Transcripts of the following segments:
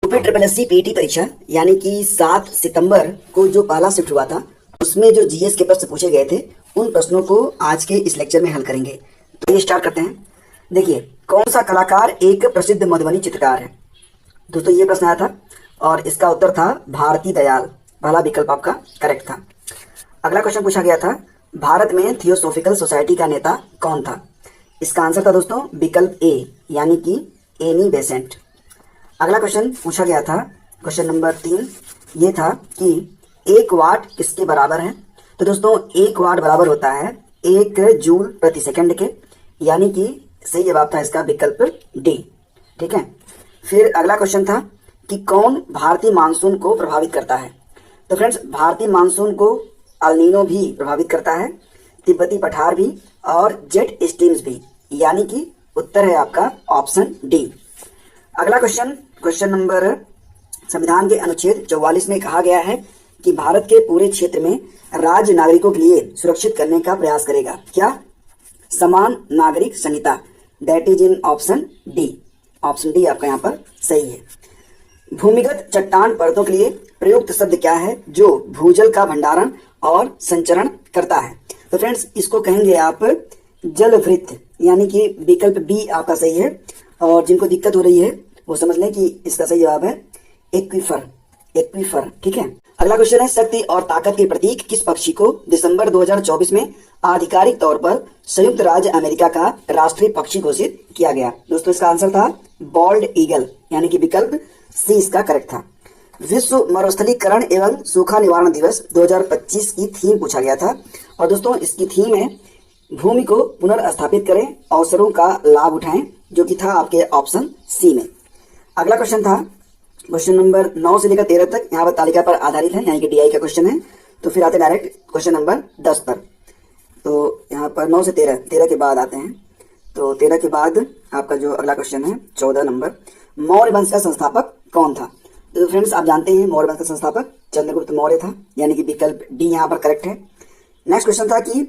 UP triple SC PT परीक्षा यानी कि 7 सितंबर को जो पहला शिफ्ट हुआ था उसमें जो जीएस के प्रश्न पूछे गए थे उन प्रश्नों को आज के इस लेक्चर में हल करेंगे। तो ये स्टार्ट करते हैं। देखिए, कौन सा कलाकार एक प्रसिद्ध मधुबनी चित्रकार है? दोस्तों ये प्रश्न आया था और इसका उत्तर था भारती दयाल। पहला विकल्प आपका करेक्ट था। अगला क्वेश्चन पूछा गया था, भारत में थियोसॉफिकल सोसाइटी का नेता कौन था? इसका आंसर था दोस्तों विकल्प ए यानी कि एनी बेसेंट। अगला क्वेश्चन पूछा गया था, क्वेश्चन नंबर 3 ये था कि 1 वाट किसके बराबर है? तो दोस्तों 1 वाट बराबर होता है 1 जूल प्रति सेकंड के, यानी कि सही जवाब था इसका विकल्प डी। ठीक है। फिर अगला क्वेश्चन था कि कौन भारतीय मानसून को प्रभावित करता है? तो फ्रेंड्स भारतीय मानसून को अल्नीनो भी प्रभावित करता है, तिब्बती पठार भी और जेट स्ट्रीम्स भी, यानी कि उत्तर है आपका ऑप्शन डी। अगला क्वेश्चन नंबर, संविधान के अनुच्छेद 44 में कहा गया है कि भारत के पूरे क्षेत्र में राज्य नागरिकों के लिए सुरक्षित करने का प्रयास करेगा। क्या? समान नागरिक संहिता। That is in option D. Option D आपका यहाँ पर सही है। भूमिगत चट्टान परतों के लिए प्रयुक्त शब्द क्या है जो भूजल का भंडारण और संचरण करता है? तो फ्रेंड्स इसको कहेंगे आप जलवृत्त, यानी कि विकल्प बी आपका सही है। और जिनको दिक्कत हो रही है वो समझ लें कि इसका सही जवाब है एक्वीफर। ठीक है। अगला क्वेश्चन है, शक्ति और ताकत के प्रतीक किस पक्षी को दिसंबर 2024 में आधिकारिक तौर पर संयुक्त राज्य अमेरिका का राष्ट्रीय पक्षी घोषित किया गया? दोस्तों इसका आंसर था बॉल्ड ईगल, यानी कि विकल्प सी इसका करेक्ट था। विश्व मरुस्थलीकरण एवं सूखा निवारण दिवस 2025 की थीम पूछा गया था और दोस्तों इसकी थीम है भूमि को पुनर्स्थापित करें, अवसरों का लाभ उठाएं, जो कि था आपके ऑप्शन सी में। अगला क्वेश्चन था, क्वेश्चन नंबर 9 से लेकर 13 तक यहाँ पर तालिका पर आधारित है, यानी कि डीआई का क्वेश्चन है। तो फिर आते डायरेक्ट क्वेश्चन नंबर 10 पर। तो यहाँ पर 9 से 13 के बाद आते हैं। तो 13 के बाद आपका जो अगला क्वेश्चन है 14 नंबर, मौर्य वंश का संस्थापक कौन था? तो फ्रेंड्स आप जानते हैं मौर्य वंश का संस्थापक चंद्रगुप्त मौर्य था, यानी कि विकल्प डी यहाँ पर करेक्ट है। नेक्स्ट क्वेश्चन था कि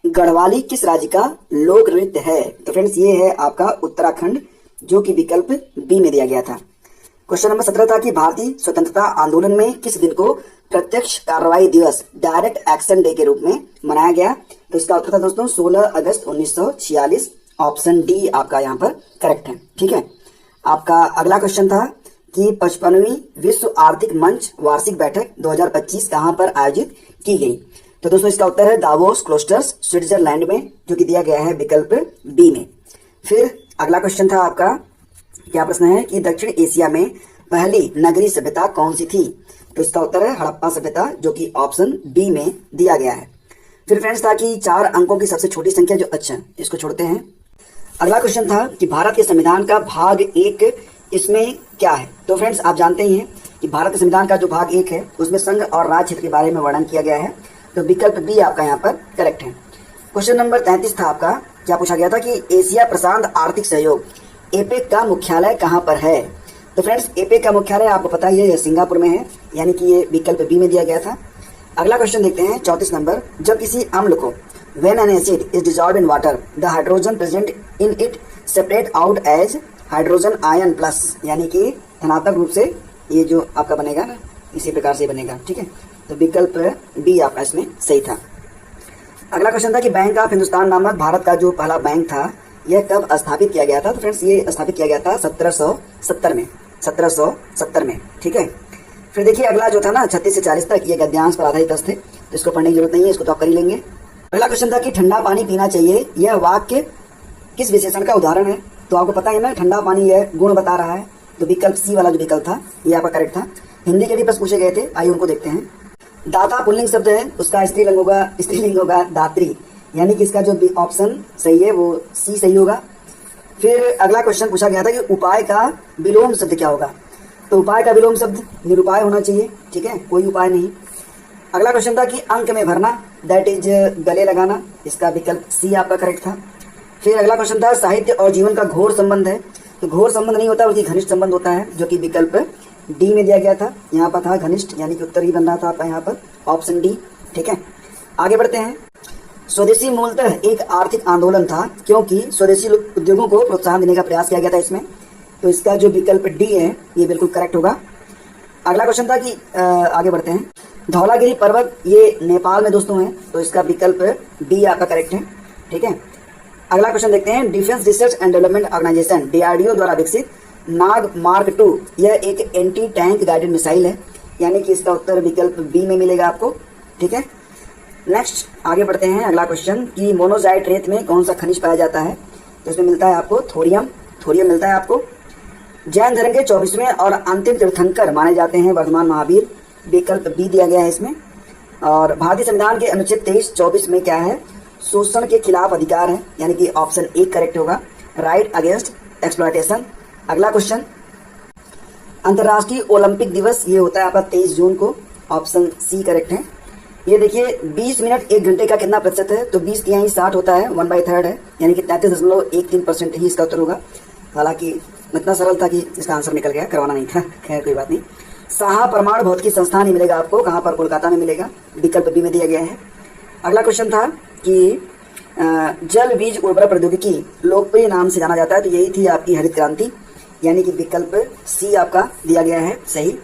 गढ़वाली किस राज्य का लोक नृत्य है? तो फ्रेंड्स ये है आपका उत्तराखंड, जो कि विकल्प बी में दिया गया था। क्वेश्चन नंबर 17 था कि भारतीय स्वतंत्रता आंदोलन में किस दिन को प्रत्यक्ष कार्रवाई दिवस डायरेक्ट एक्शन डे के रूप में मनाया गया? तो इसका उत्तर था दोस्तों 16 अगस्त 1946। ऑप्शन डी आपका यहाँ पर करेक्ट है। ठीक है। आपका अगला क्वेश्चन था कि 55वीं विश्व आर्थिक मंच वार्षिक बैठक 2025 कहां पर आयोजित की गई? तो दोस्तों इसका उत्तर है दावोस क्लोस्टर्स स्विट्जरलैंड में, जो कि दिया गया है विकल्प बी में। फिर अगला क्वेश्चन था आपका, क्या प्रश्न है कि दक्षिण एशिया में पहली नगरीय सभ्यता कौन सी थी? तो इसका उत्तर है हड़प्पा सभ्यता, जो कि ऑप्शन बी में दिया गया है। फिर फ्रेंड्स था कि 4 अंकों की सबसे छोटी संख्या जो, अच्छा इसको छोड़ते हैं। अगला क्वेश्चन था कि भारत के संविधान का भाग 1 इसमें क्या है? तो फ्रेंड्स आप जानते ही हैं कि भारत के संविधान का जो भाग 1 है उसमें संघ और राज्य क्षेत्र के बारे में वर्णन किया गया है। तो विकल्प बी आपका यहाँ पर करेक्ट है। क्वेश्चन नंबर 33 था आपका, क्या पूछा गया था कि एशिया प्रशांत आर्थिक सहयोग एपेक का मुख्यालय कहाँ पर है? तो फ्रेंड्स एपेक का मुख्यालय आपको पता ही है सिंगापुर में है, यानी कि ये विकल्प बी में दिया गया था। अगला क्वेश्चन देखते हैं 34 नंबर, जब किसी अम्ल को when an acid is dissolved in water the hydrogen present in it separate out as hydrogen ion plus, यानी कि धनात्मक रूप से ये जो आपका बनेगा ना इसी प्रकार से बनेगा। ठीक है। तो विकल्प बी आपका इसमें सही था। अगला क्वेश्चन था कि बैंक ऑफ हिंदुस्तान नामक भारत का जो पहला बैंक था यह कब स्थापित किया गया था? तो फ्रेंड्स ये स्थापित किया गया था 1770 में। ठीक है। फिर देखिए अगला जो था ना 36 से 40 तक, ये गद्यांश पर आधारित थे, तो इसको पढ़ने की जरूरत नहीं है, इसको तो आप कर ही लेंगे। अगला क्वेश्चन था कि ठंडा पानी पीना चाहिए, यह वाक्य किस विशेषण का उदाहरण है? तो आपको पता है ना ठंडा पानी यह गुण बता रहा है, तो विकल्प सी वाला जो विकल्प था ये आपका करेक्ट था। हिंदी के भी प्रश्न पूछे गए थे, आइए उनको देखते हैं। दाता पुल्लिंग शब्द है, उसका स्त्रीलिंग होगा दात्री, यानी कि इसका जो ऑप्शन सही है वो सी सही होगा। फिर अगला क्वेश्चन पूछा गया था कि उपाय का विलोम शब्द क्या होगा? तो उपाय का विलोम शब्द निरुपाय होना चाहिए। ठीक है, कोई उपाय नहीं। अगला क्वेश्चन था कि अंक में भरना, दैट इज गले लगाना, इसका विकल्प सी आपका करेक्ट था। फिर अगला क्वेश्चन था साहित्य और जीवन का घोर संबंध है, तो घोर संबंध नहीं होता बल्कि घनिष्ठ संबंध होता है, जो कि विकल्प डी में दिया गया था। यहाँ पर था घनिष्ठ, यानी कि उत्तर ही बन रहा था आपका यहाँ पर ऑप्शन डी। ठीक है, आगे बढ़ते हैं। स्वदेशी मूलतः एक आर्थिक आंदोलन था क्योंकि स्वदेशी उद्योगों को प्रोत्साहन देने का प्रयास किया गया था इसमें। तो इसका जो विकल्प डी है ये बिल्कुल करेक्ट होगा। अगला क्वेश्चन था कि आगे बढ़ते हैं। धौलागिरी पर्वत ये नेपाल में दोस्तों है, तो इसका विकल्प डी आपका करेक्ट है। ठीक है, अगला क्वेश्चन देखते हैं। Defence research and development organisation DRDO द्वारा विकसित नाग मार्क 2 यह एक एंटी टैंक गाइडेड मिसाइल है, यानी कि इसका उत्तर विकल्प बी में मिलेगा आपको। ठीक है, नेक्स्ट आगे बढ़ते हैं। अगला क्वेश्चन कि मोनोजाइट रेत में कौन सा खनिज पाया जाता है, तो इसमें मिलता है आपको थोरियम। थोरियम मिलता है आपको। जैन धर्म के 24वें और अंतिम तीर्थंकर माने जाते हैं वर्धमान महावीर, विकल्प बी दिया गया है इसमें। और भारतीय संविधान के अनुच्छेद 23-24 में क्या है, शोषण के खिलाफ अधिकार है, यानी कि ऑप्शन ए करेक्ट होगा, राइट अगेंस्ट एक्सप्लॉयटेशन। अगला क्वेश्चन, अंतर्राष्ट्रीय ओलंपिक दिवस ये होता है आपका 23 जून को, ऑप्शन सी करेक्ट है। ये देखिए 20 मिनट 1 घंटे का कितना प्रतिशत है, तो 20 तिहाई 60 होता है, 1/3 है, यानी कि 33.13% ही इसका उत्तर होगा। हालांकि इतना सरल था कि इसका आंसर निकल गया, करवाना नहीं था, खैर कोई बात नहीं। साहा परमाणु भौतिकी संस्थान ही मिलेगा आपको, कहाँ पर, कोलकाता में मिलेगा, विकल्प बी में दिया गया है। अगला क्वेश्चन था कि जल बीज उर्वरक प्रौद्योगिकी लोकप्रिय नाम से जाना जाता है, तो यही थी आपकी हरित क्रांति, यानी कि विकल्प सी आपका दिया गया है सही।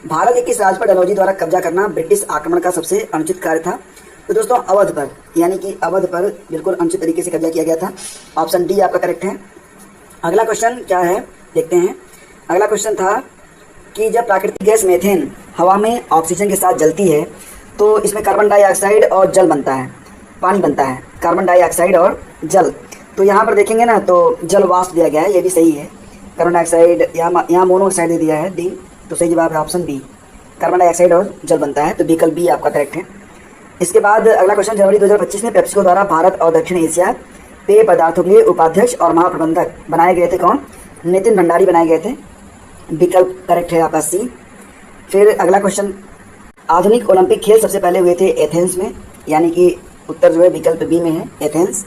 भारत के किस राज्य पर डलहौजी द्वारा कब्जा करना ब्रिटिश आक्रमण का सबसे अनुचित कार्य था, तो दोस्तों अवध पर, यानी कि अवध पर बिल्कुल अनुचित तरीके से कब्जा किया गया था, ऑप्शन डी आपका करेक्ट है। अगला क्वेश्चन क्या है देखते हैं। अगला क्वेश्चन था कि जब प्राकृतिक गैस मीथेन हवा में ऑक्सीजन के साथ जलती है तो इसमें कार्बन डाइऑक्साइड और जल बनता है, पानी बनता है, कार्बन डाइऑक्साइड और जल। तो यहाँ पर देखेंगे ना तो जल वाष्प दिया गया है, ये भी सही है। कार्बन डाइऑक्साइड यहाँ मोनोऑक्साइड दे दिया है डी, तो सही जवाब है ऑप्शन बी, कार्बन डाइऑक्साइड और जल बनता है, तो विकल्प बी आपका करेक्ट है। इसके बाद अगला क्वेश्चन, जनवरी 2025 में पेप्सिको द्वारा भारत और दक्षिण एशिया पेय पदार्थों के लिए उपाध्यक्ष और महाप्रबंधक बनाए गए थे कौन, नितिन भंडारी बनाए गए थे, विकल्प करेक्ट है आपका सी। फिर अगला क्वेश्चन, आधुनिक ओलंपिक खेल सबसे पहले हुए थे एथेंस में, यानी कि उत्तर जो है विकल्प बी में है, एथेंस।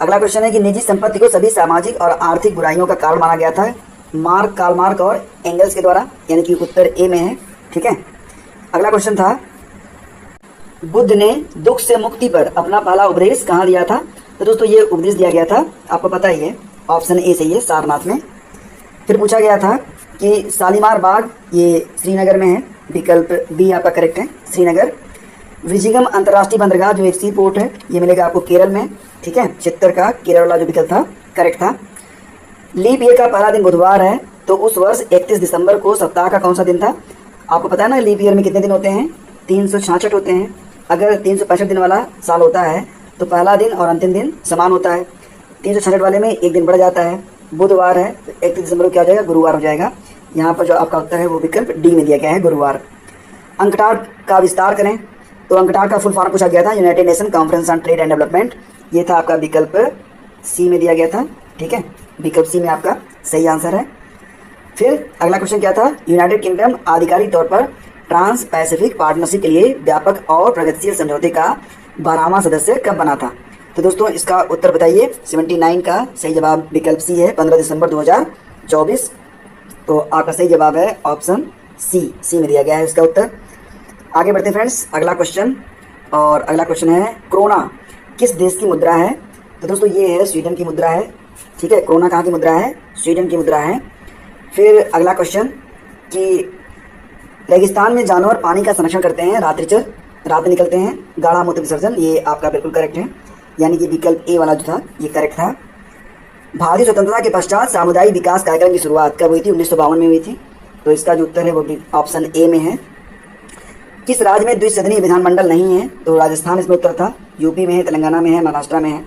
अगला क्वेश्चन है कि निजी संपत्ति को सभी सामाजिक और आर्थिक बुराइयों का कारण माना गया था कार्ल मार्क्स और एंगल्स के द्वारा, यानी कि उत्तर ए में है। ठीक है, अगला क्वेश्चन था बुद्ध ने दुख से मुक्ति पर अपना पहला उपदेश कहाँ दिया था, तो दोस्तों ये उपदेश दिया गया था, आपको पता ही है, ऑप्शन ए सही है, सारनाथ में। फिर पूछा गया था कि शालीमार बाग ये श्रीनगर में है, विकल्प बी आपका करेक्ट है, श्रीनगर। विजिंगम अंतर्राष्ट्रीय बंदरगाह जो एक सी पोर्ट है, ये मिलेगा आपको केरल में। ठीक है, चित्तर का केरल वाला जो विकल्प था करेक्ट था। लीप ईयर का पहला दिन बुधवार है, तो उस वर्ष 31 दिसंबर को सप्ताह का कौन सा दिन था, आपको पता है ना लीप ईयर में कितने दिन होते हैं, 366 होते हैं। अगर 365 दिन वाला साल होता है तो पहला दिन और अंतिम दिन समान होता है, 366 वाले में एक दिन बढ़ जाता है, बुधवार है तो 31 दिसंबर को क्या हो जाएगा, गुरुवार हो जाएगा। यहाँ पर जो आपका उत्तर है वो विकल्प डी में दिया गया है, गुरुवार। अंकटाड का विस्तार करें, तो अंकटाड का फुल फॉर्म पूछा गया था, United nation conference on trade and development, ये था आपका विकल्प सी में दिया गया था। ठीक है, विकल्प सी में आपका सही आंसर है। फिर अगला क्वेश्चन क्या था, यूनाइटेड किंगडम आधिकारिक तौर पर ट्रांस पैसिफिक पार्टनरशिप के लिए व्यापक और प्रगतिशील समझौते का 12वां सदस्य कब बना था, तो दोस्तों इसका उत्तर बताइए। 79 का सही जवाब विकल्प सी है, 15 दिसंबर 2024, तो आपका सही जवाब है ऑप्शन सी में दिया गया है इसका उत्तर। आगे बढ़ते हैं फ्रेंड्स, अगला क्वेश्चन, और अगला क्वेश्चन है क्रोना किस देश की मुद्रा है, तो दोस्तों ये है स्वीडन की मुद्रा है। ठीक है, क्रोना कहाँ की मुद्रा है, स्वीडन की मुद्रा है। फिर अगला क्वेश्चन कि रेगिस्तान में जानवर पानी का संरक्षण करते हैं, रात्रिचर, रात में निकलते हैं, गाढ़ा मूत्र विसर्जन, ये आपका बिल्कुल करेक्ट है, यानी कि विकल्प ए वाला जो था ये करेक्ट था। भारतीय स्वतंत्रता के पश्चात सामुदायिक विकास कार्यक्रम की शुरुआत कब हुई थी, 1952 में हुई थी, तो इसका जो उत्तर है वो ऑप्शन ए में है। किस राज्य में द्विसदनीय विधानमंडल नहीं है, तो राजस्थान इसमें उत्तर था, यूपी में है, तेलंगाना में है, महाराष्ट्र में है,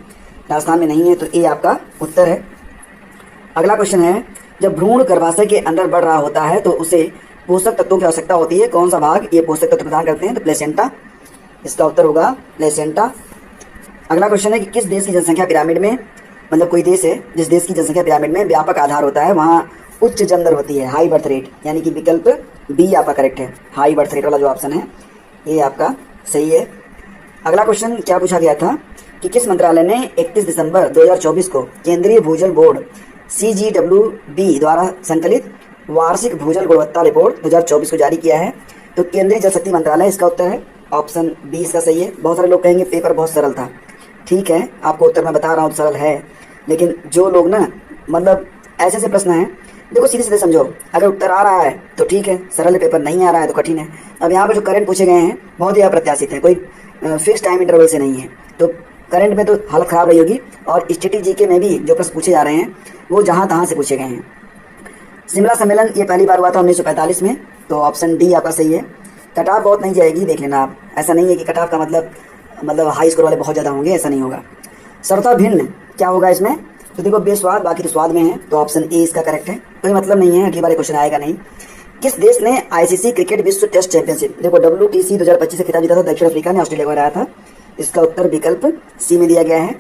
राजस्थान में नहीं है, तो ए आपका उत्तर है। अगला क्वेश्चन है जब भ्रूण गर्भाशय के अंदर बढ़ रहा होता है तो उसे पोषक तत्वों की आवश्यकता होती है, कौन सा भाग ये पोषक तत्व प्रदान करते हैं, तो प्लेसेंटा, इसका उत्तर होगा प्लेसेंटा। अगला क्वेश्चन है कि किस देश की जनसंख्या पिरामिड में, मतलब कोई देश है जिस देश की जनसंख्या पिरामिड में व्यापक आधार होता है वहाँ उच्च जन्म दर होती है, हाई बर्थ रेट, यानी कि विकल्प बी आपका करेक्ट है, हाई बर्थ रेट वाला जो ऑप्शन है ये आपका सही है। अगला क्वेश्चन क्या पूछा गया था कि किस मंत्रालय ने 31 दिसंबर 2024 को केंद्रीय भूजल बोर्ड CGWB द्वारा संकलित वार्षिक भूजल गुणवत्ता रिपोर्ट 2024 को जारी किया है, तो केंद्रीय जल शक्ति मंत्रालय इसका उत्तर है, ऑप्शन बी इसका सही है। बहुत सारे लोग कहेंगे पेपर बहुत सरल था, ठीक है आपको उत्तर मैं बता रहा हूँ सरल है, लेकिन जो लोग ना मतलब ऐसे प्रश्न हैं देखो सीधे सीधे समझो, अगर उत्तर आ रहा है तो ठीक है, सरल पेपर, नहीं आ रहा है तो कठिन है। अब यहाँ पर जो करंट पूछे गए हैं बहुत ही अप्रत्याशित है, कोई फिक्स टाइम इंटरवल से नहीं है, तो करंट में तो हालत खराब रही होगी। और स्टैटिक जीके में भी जो प्रश्न पूछे जा रहे हैं वो जहाँ तहाँ से पूछे गए हैं। शिमला सम्मेलन ये पहली बार हुआ था 1945 में, तो ऑप्शन डी आपका सही है। कट ऑफ बहुत नहीं जाएगी, देख लेना आप, ऐसा नहीं है कि कट ऑफ का मतलब हाई स्कोर वाले बहुत ज़्यादा होंगे, ऐसा नहीं होगा। सर्वथा भिन्न क्या होगा इसमें, तो देखो बेस्वाद, बाकी तो स्वाद में है, तो ऑप्शन ए इसका करेक्ट है। कोई मतलब नहीं है, अगली बार क्वेश्चन आएगा नहीं। किस देश ने आईसीसी क्रिकेट विश्व टेस्ट चैंपियनशिप, देखो WTC 2025 से खिताब जीता था, दक्षिण अफ्रीका ने ऑस्ट्रेलिया को हराया था। इसका उत्तर विकल्प सी में दिया गया है।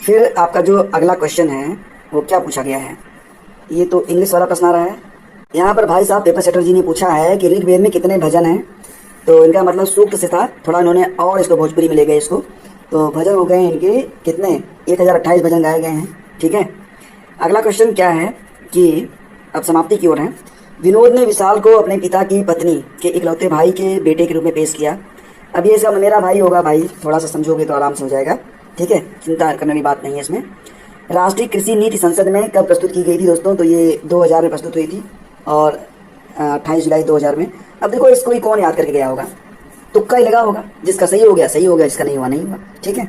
फिर आपका जो अगला क्वेश्चन है वो क्या पूछा गया है, ये तो इंग्लिश वाला प्रश्न आ रहा है। यहाँ पर भाई साहब पेपर सेटर जी ने पूछा है कि ऋग्वेद में कितने भजन हैं, तो इनका मतलब सूक्त से था, थोड़ा इन्होंने और इसको भोजपुरी में ले गए इसको, तो भजन हो गए इनके कितने, 1028 भजन गाए गए हैं। ठीक है, अगला क्वेश्चन क्या है कि अब समाप्ति की ओर है। विनोद ने विशाल को अपने पिता की पत्नी के इकलौते भाई के बेटे के रूप में पेश किया। अब ये सब मेरा भाई होगा भाई, थोड़ा सा समझोगे तो आराम से हो जाएगा। ठीक है, चिंता करने की बात नहीं है इसमें। राष्ट्रीय कृषि नीति संसद में कब प्रस्तुत की गई थी दोस्तों, तो ये 2000 में प्रस्तुत हुई थी, और 28 जुलाई 2000 में। अब देखो इसको ही कौन याद करके गया होगा, तुक्का ही लगा होगा, जिसका सही हो गया सही हो गया, जिसका नहीं हुआ नहीं हुआ। ठीक है,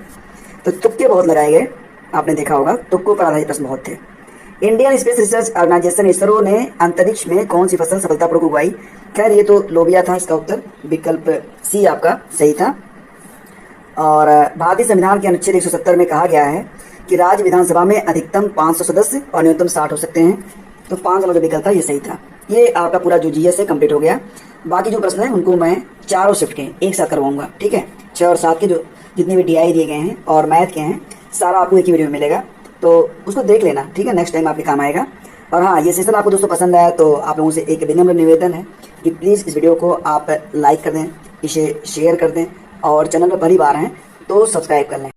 तो तुक्के बहुत लगाए गए, आपने देखा होगा, तुक्कों पर आधारित प्रश्न बहुत थे। Indian space research organisation ISRO ने अंतरिक्ष में कौन सी फसल सफलतापूर्वक उगाई, खैर ये तो लोबिया था, इसका उत्तर विकल्प सी आपका सही था। और भारतीय संविधान के अनुच्छेद 170 में कहा गया है कि राज्य विधानसभा में अधिकतम 500 सदस्य और न्यूनतम 60 हो सकते हैं, तो 5 वाला जो विकल्प था ये सही था। ये आपका पूरा जो जीएस है कंप्लीट हो गया। बाकी जो प्रश्न है उनको मैं चारों शिफ्ट के एक साथ करवाऊंगा। ठीक है, 6 और 7 के जो जितने भी DI दिए गए हैं और मैथ के हैं, सारा आपको एक ही वीडियो में मिलेगा, तो उसको देख लेना। ठीक है, नेक्स्ट टाइम आपके काम आएगा। और हाँ, ये सेशन आपको दोस्तों पसंद आया तो आप लोगों से एक विनम्र निवेदन है कि प्लीज़ इस वीडियो को आप लाइक कर दें, इसे शेयर कर दें, और चैनल पर पहली बार हैं तो सब्सक्राइब कर लें।